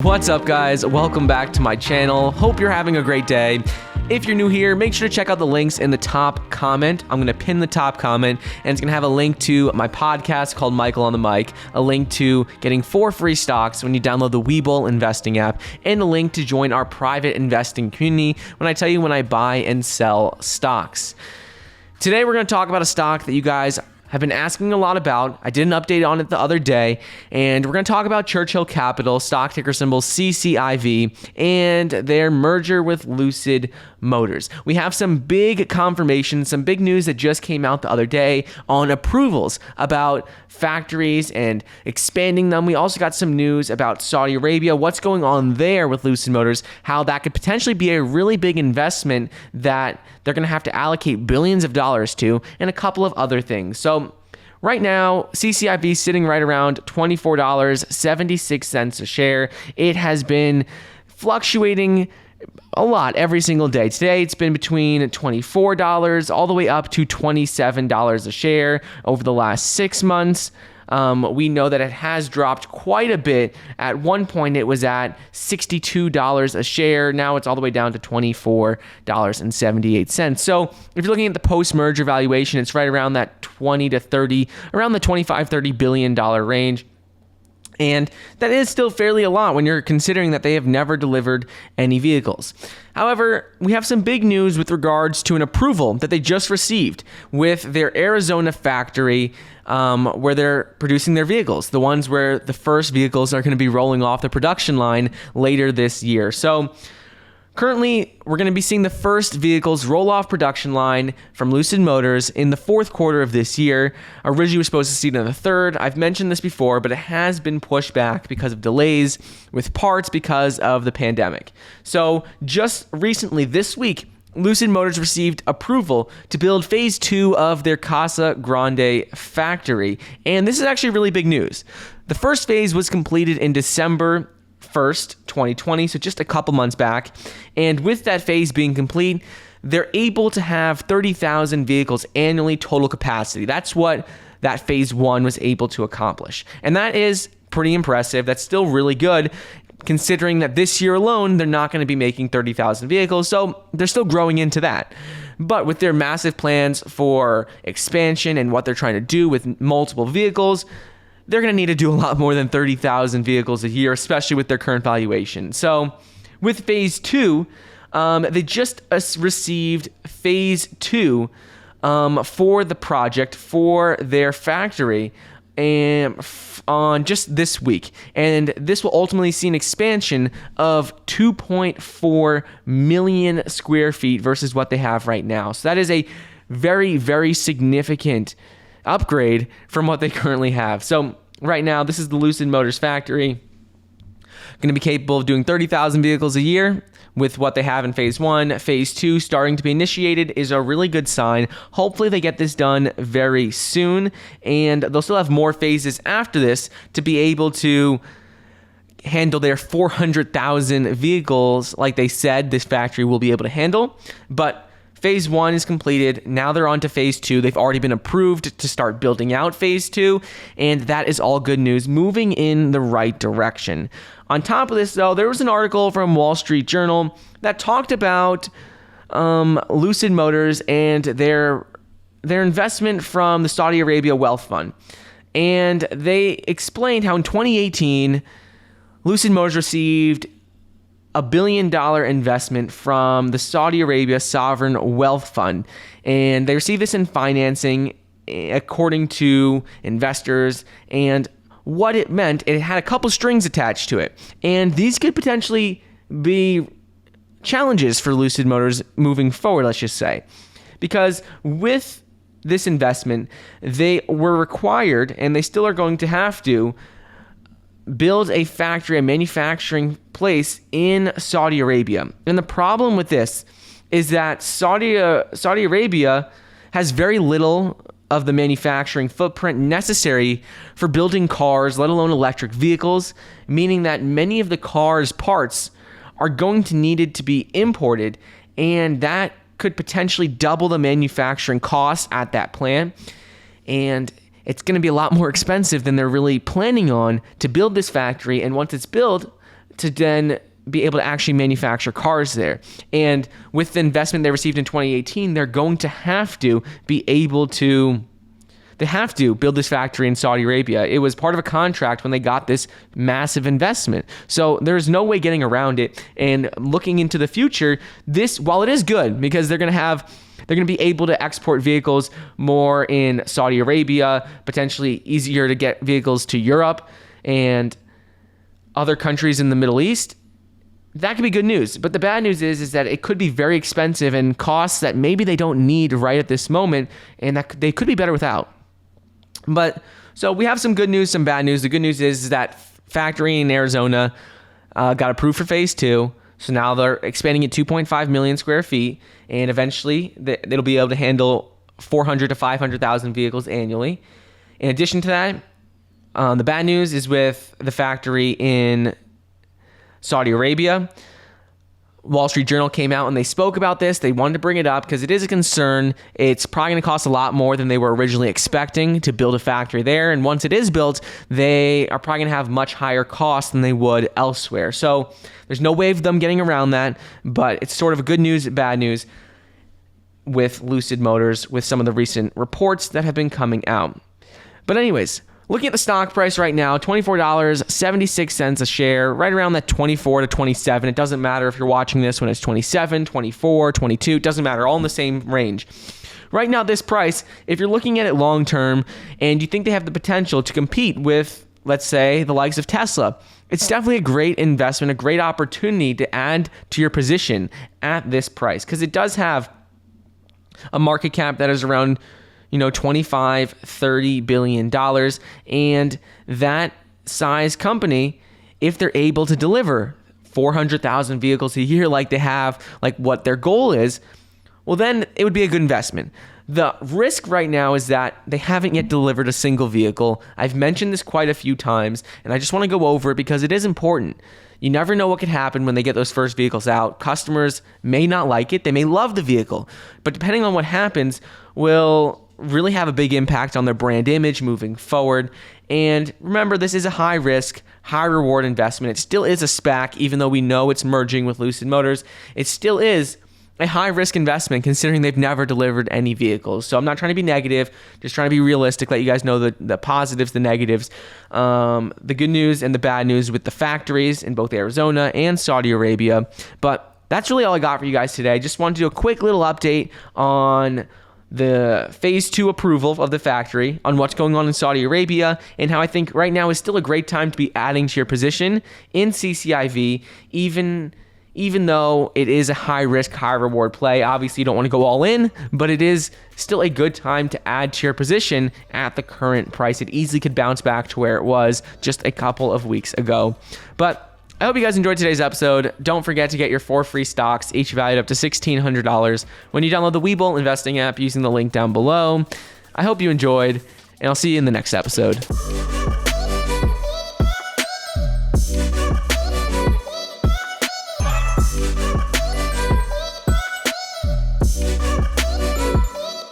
What's up, guys? Welcome back to my channel. Hope you're having a great day. If you're new here, make sure to check out the links in the top comment. I'm going to pin the top comment, and it's going to have a link to my podcast called Michael on the Mic, a link to getting 4 free stocks when you download the Webull investing app, and a link to join our private investing community when I tell you when I buy and sell stocks. Today, we're going to talk about a stock that you guys have been asking a lot about. I did an update on it the other day, and we're going to talk about Churchill Capital, stock ticker symbol CCIV, and their merger with Lucid Motors. We have some big confirmation, some big news that just came out the other day on approvals about factories and expanding them. We also got some news about Saudi Arabia, what's going on there with Lucid Motors, how that could potentially be a really big investment that they're going to have to allocate billions of dollars to, and a couple of other things. So right now, CCIV is sitting right around $24.76 a share. It has been fluctuating a lot every single day. Today, it's been between $24 all the way up to $27 a share over the last 6 months. We know that it has dropped quite a bit. At one point, it was at $62 a share. Now it's all the way down to $24.78. So if you're looking at the post-merger valuation, it's right around that around the $25-30 billion range. And that is still fairly a lot when you're considering that they have never delivered any vehicles. However, we have some big news with regards to an approval that they just received with their Arizona factory, where they're producing their vehicles, the ones where the first vehicles are going to be rolling off the production line later this year. So currently, we're going to be seeing the first vehicles roll off production line from Lucid Motors in the fourth quarter of this year. Originally, we were supposed to see it in the third. I've mentioned this before, but it has been pushed back because of delays with parts because of the pandemic. So just recently, this week, Lucid Motors received approval to build phase 2 of their Casa Grande factory. And this is actually really big news. The first phase was completed in December 1st, 2020, so just a couple months back. And with that phase being complete, they're able to have 30,000 vehicles annually total capacity. That's what that phase 1 was able to accomplish. And that is pretty impressive. That's still really good, considering that this year alone, they're not going to be making 30,000 vehicles, so they're still growing into that. But with their massive plans for expansion and what they're trying to do with multiple vehicles, they're going to need to do a lot more than 30,000 vehicles a year, especially with their current valuation. So with phase 2, they just received phase 2 for the project for their factory on just this week. And this will ultimately see an expansion of 2.4 million square feet versus what they have right now. So that is a very, very significant upgrade from what they currently have. So right now, this is the Lucid Motors factory, going to be capable of doing 30,000 vehicles a year with what they have in phase 1. Phase 2 starting to be initiated is a really good sign. Hopefully they get this done very soon, and they'll still have more phases after this to be able to handle their 400,000 vehicles like they said this factory will be able to handle. But phase 1 is completed. Now they're on to phase 2. They've already been approved to start building out phase 2, and that is all good news, moving in the right direction. On top of this, though, there was an article from Wall Street Journal that talked about Lucid Motors and their investment from the Saudi Arabia Wealth Fund. And they explained how in 2018, Lucid Motors received $1 billion investment from the Saudi Arabia Sovereign Wealth Fund. And they received this in financing, according to investors. And what it meant, it had a couple strings attached to it. And these could potentially be challenges for Lucid Motors moving forward, let's just say. Because with this investment, they were required, and they still are going to have to, build a factory, a manufacturing place in Saudi Arabia. And the problem with this is that Saudi Arabia has very little of the manufacturing footprint necessary for building cars, let alone electric vehicles, meaning that many of the cars' parts are going to need to be imported, and that could potentially double the manufacturing costs at that plant. And it's going to be a lot more expensive than they're really planning on to build this factory. And once it's built, to then be able to actually manufacture cars there. And with the investment they received in 2018, they're going to have to be able to build this factory in Saudi Arabia. It was part of a contract when they got this massive investment. So there's no way getting around it. And looking into the future, this, while it is good because they're going to be able to export vehicles more in Saudi Arabia, potentially easier to get vehicles to Europe and other countries in the Middle East. That could be good news. But the bad news is that it could be very expensive and costs that maybe they don't need right at this moment, and that they could be better without. But so we have some good news, some bad news. The good news is that factory in Arizona got approved for phase 2. So now they're expanding it 2.5 million square feet, and eventually it'll be able to handle 400 to 500,000 vehicles annually. In addition to that, the bad news is with the factory in Saudi Arabia. Wall Street Journal came out and they spoke about this. They wanted to bring it up because it is a concern. It's probably going to cost a lot more than they were originally expecting to build a factory there. And once it is built, they are probably going to have much higher costs than they would elsewhere. So there's no way of them getting around that, but it's sort of a good news, bad news with Lucid Motors with some of the recent reports that have been coming out. But anyways, looking at the stock price right now, $24.76 a share, right around that 24 to 27. It doesn't matter if you're watching this when it's 27, 24, 22. It doesn't matter. All in the same range. Right now, this price, if you're looking at it long term and you think they have the potential to compete with, let's say, the likes of Tesla, it's definitely a great investment, a great opportunity to add to your position at this price because it does have a market cap that is around $25-30 billion. And that size company, if they're able to deliver 400,000 vehicles a year like they have, like what their goal is, well, then it would be a good investment. The risk right now is that they haven't yet delivered a single vehicle. I've mentioned this quite a few times, and I just want to go over it because it is important. You never know what could happen when they get those first vehicles out. Customers may not like it. They may love the vehicle, but depending on what happens will really have a big impact on their brand image moving forward. And remember, this is a high risk, high reward investment. It still is a SPAC, even though we know it's merging with Lucid Motors. It still is a high risk investment considering they've never delivered any vehicles. So I'm not trying to be negative, just trying to be realistic, let you guys know the positives, the negatives, the good news and the bad news with the factories in both Arizona and Saudi Arabia. But that's really all I got for you guys today. Just wanted to do a quick little update on the phase 2 approval of the factory, on what's going on in Saudi Arabia, and how I think right now is still a great time to be adding to your position in CCIV, even though it is a high risk, high reward play. Obviously, you don't want to go all in, but it is still a good time to add to your position at the current price. It easily could bounce back to where it was just a couple of weeks ago. But I hope you guys enjoyed today's episode. Don't forget to get your 4 free stocks, each valued up to $1,600 when you download the Webull investing app using the link down below. I hope you enjoyed, and I'll see you in the next episode.